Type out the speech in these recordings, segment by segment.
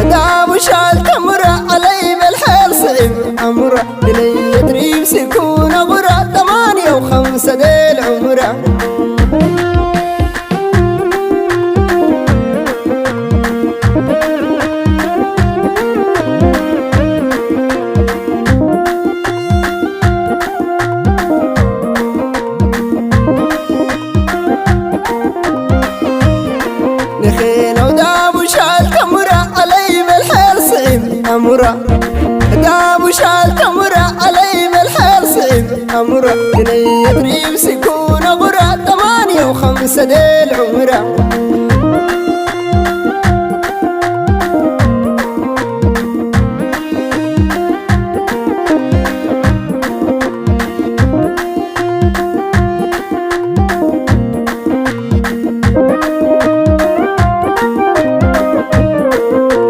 داب شال تمرة علي بالحيل صعب عمره دني يدري بسكون غرة 8 و5 ديل عمره أمره داب شال تمرة علي بالحيل صعب أمره دني يدري بسكون غرة 8 و5 ديل عمره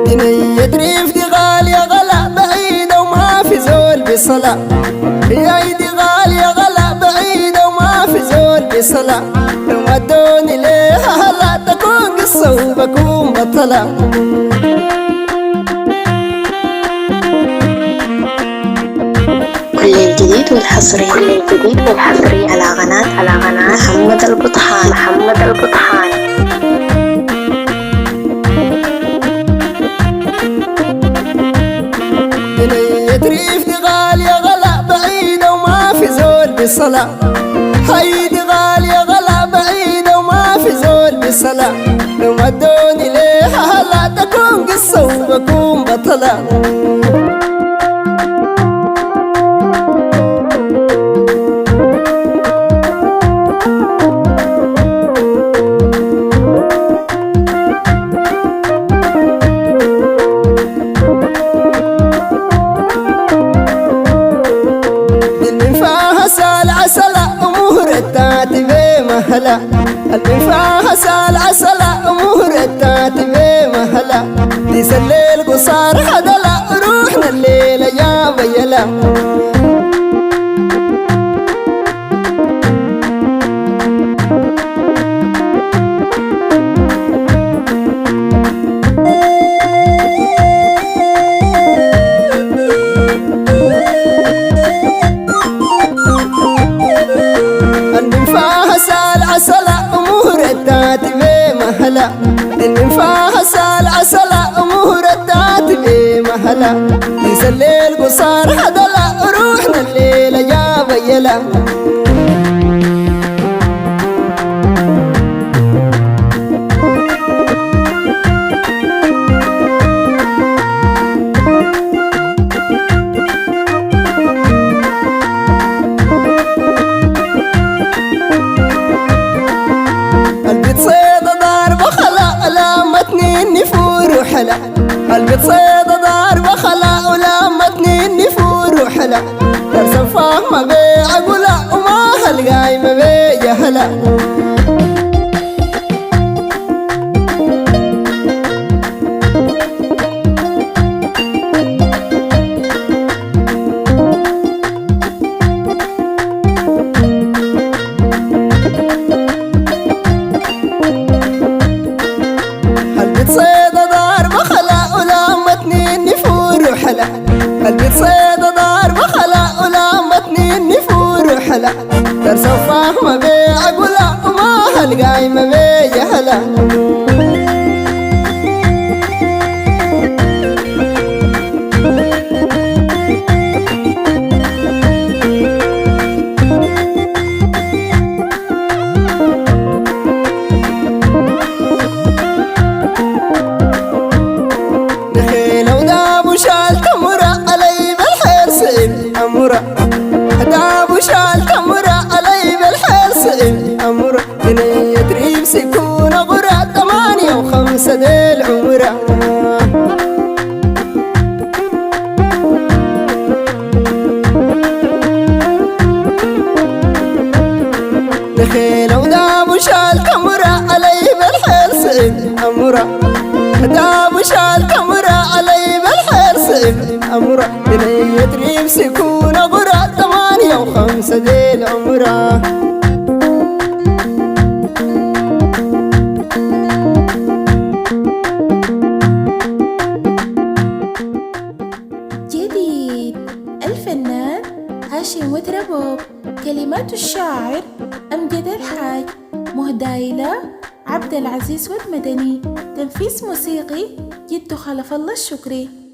دني يدري بصلاة يا ايدي غالية غلا بعيدة وما في زول بصلاة لو ودوني ليها هلا تكون قصة وبكون بطلة كل الجديد والحصري على قناة محمد البطحان يدريف دي غالية غلا بعيدة وما في زول بصلاة هيدي غالية غلا بعيدة وما في زول بصلاة لو ودوني ليها هلا تكون قصة وبكون بطلة مهلا المنفاها سال عسلا أمور التاتبي مهلا ديس الليل قصار حدلا روحنا الليلة يا بيلا مهلا المنفاها سال عسلا أمور التاتبي مهلا ليس الليل قصار حدلا روحنا الليلة يا بيلا قلبي تصيد ضاربة خلا ولمتني النفور وحلا ترسم فاهمة بيع قلا وما هالقايمة بيا هلا قلبي تصيد ضاربة خلا ولمتني النفور وحلا ترسم فاهمة بيع قلا وما هالقايمة بيا هلا داب شال تمرة علي بالحيل صعب أمره دني يدري بسكون غرة 8 و5 ديل عمره دخيلة وداب شال تمرة علي بالحيل صعب أمره داب شال تمرة علي بالحيل صعب أمره دني يدري بسكون غرة 8 و5 ديل عمره نشيم وتربوب. كلمات الشاعر أمجد الحاج. مهدايلة عبد العزيز والمدني. تنفيذ موسيقي جد خلف الله الشكري.